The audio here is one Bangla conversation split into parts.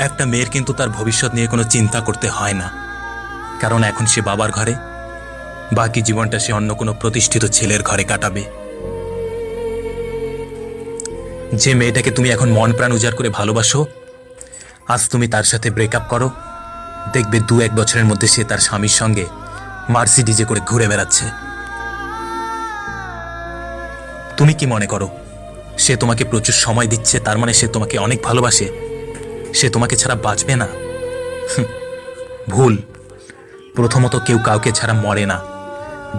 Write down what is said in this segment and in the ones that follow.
একটা মেয়ের কিন্তু তার ভবিষ্যৎ নিয়ে কোনো চিন্তা করতে হয় না, কারণ এখন সে বাবার ঘরে, বাকি জীবনটা সে অন্য কোনো প্রতিষ্ঠিত ছেলের ঘরে কাটাবে। যে মেয়েটাকে তুমি এখন মন প্রাণ উজাড় করে ভালোবাসো, আজ তুমি তার সাথে ব্রেকআপ করো, দেখবে 2-1 বছরের মধ্যে সে তার স্বামীর সঙ্গে মার্সিডিজে করে ঘুরে বেড়াচ্ছে। তুমি কি মনে করো সে তোমাকে প্রচুর সময় দিচ্ছে, তার মানে সে তোমাকে অনেক ভালোবাসে, সে তোমাকে ছাড়া বাঁচবে না? ভুল। প্রথমত, কেউ কাউকে ছাড়া মরে না।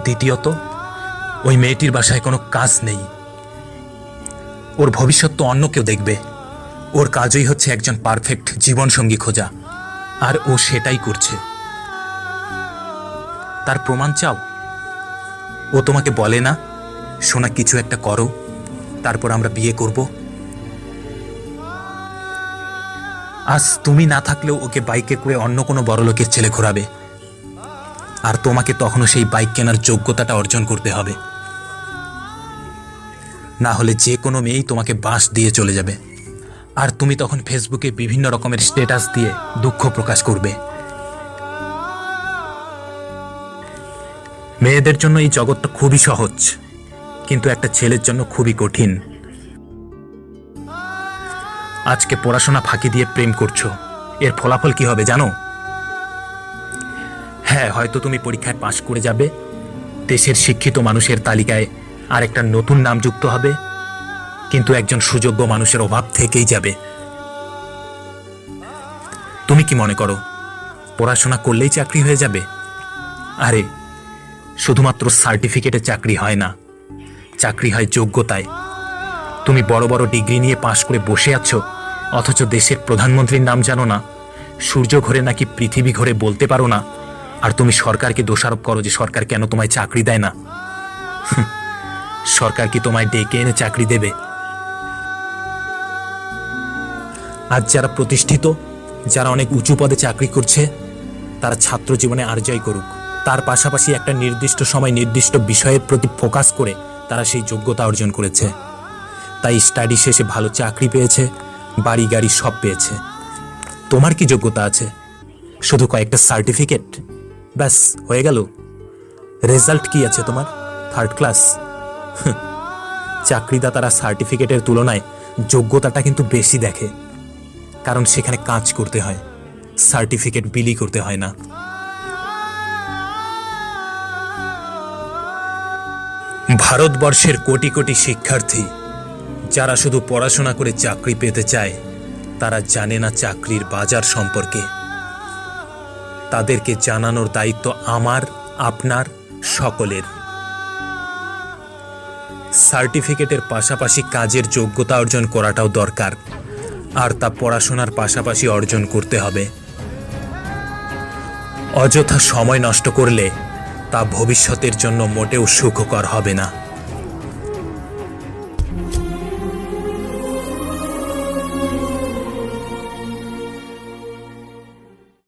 দ্বিতীয়ত, ওই মেয়েটির বাসায় কোনো কাজ নেই, ওর ভবিষ্যৎ তো অন্য কেউ দেখবে। ওর কাজই হচ্ছে একজন পারফেক্ট জীবনসঙ্গী খোঁজা, আর ও সেটাই করছে। তার প্রমাণ চাও? ও তোমাকে বলে না, সোনা কিছু একটা করো, তারপর আমরা বিয়ে করব? আজ তুমি না থাকলেও ওকে বাইকে করে অন্য কোনো বড়লোকের ছেলে ঘোরাবে, আর তোমাকে তখনও সেই বাইক কেনার যোগ্যতাটা অর্জন করতে হবে, না হলে যে কোনো মেয়েই তোমাকে বাঁশ দিয়ে চলে যাবে, আর তুমি তখন ফেসবুকে বিভিন্ন রকমের স্ট্যাটাস দিয়ে দুঃখ প্রকাশ করবে। মেয়েদের জন্য এই জগৎটা খুবই সহজ, কিন্তু একটা ছেলের জন্য খুবই কঠিন। আজকে পড়াশোনা ফাঁকি দিয়ে প্রেম করছো, এর ফলাফল কি হবে জানো? হ্যাঁ, হয়তো তুমি পরীক্ষায় পাশ করে যাবে, দেশের শিক্ষিত মানুষের তালিকায় আর একটা নতুন নাম যুক্ত হবে, কিন্তু একজন সুযোগ্য মানুষের অভাব থেকেই যাবে। তুমি কি মনে করো পড়াশোনা করলেই চাকরি হয়ে যাবে? আরে, শুধুমাত্র সার্টিফিকেটে চাকরি হয় না, চাকরি হয় যোগ্যতায়। তুমি বড় বড় ডিগ্রি নিয়ে পাশ করে বসে আছো, অথচ দেশের প্রধানমন্ত্রীর নাম জানো না, সূর্য ঘোরে নাকি পৃথিবী ঘোরে বলতে পারো না, আর তুমি সরকারকে দোষারোপ করো যে সরকার কেন তোমায় চাকরি দেয় না। সরকার কি তোমায় ডেকে এনে চাকরি দেবে? আজ যারা প্রতিষ্ঠিত, যারা অনেক উঁচু পদে চাকরি করছে, তারা ছাত্র জীবনে আর যাই করুক, তার পাশাপাশি একটা নির্দিষ্ট সময় নির্দিষ্ট বিষয়ের প্রতি ফোকাস করে তারা সেই যোগ্যতা অর্জন করেছে, তাই স্টাডি শেষে ভালো চাকরি পেয়েছে, বাড়ি গাড়ি সব পেয়েছে। তোমার কি যোগ্যতা আছে? শুধু কয়েকটা সার্টিফিকেট, ব্যাস হয়ে গেল? রেজাল্ট কি আছে তোমার? 3rd class. চাকরিদাতারা সার্টিফিকেটের তুলনায় যোগ্যতাটা কিন্তু বেশি দেখে, কারণ সেখানে কাজ করতে হয়, সার্টিফিকেট বিলি করতে হয় না। ভারতবর্ষের কোটি কোটি শিক্ষার্থী যারা শুধু পড়াশোনা করে চাকরি পেতে চায়, তারা জানে না চাকরির বাজার সম্পর্কে। তাদেরকে জানানোর দায়িত্ব আমার, আপনার, সকলের। সার্টিফিকেটের পাশাপাশি কাজের যোগ্যতা অর্জন করাটাও দরকার, আর তা পড়াশোনার পাশাপাশি অর্জন করতে হবে। অযথা সময় নষ্ট করলে তা ভবিষ্যতের জন্য মোটেও সুখকর হবে না।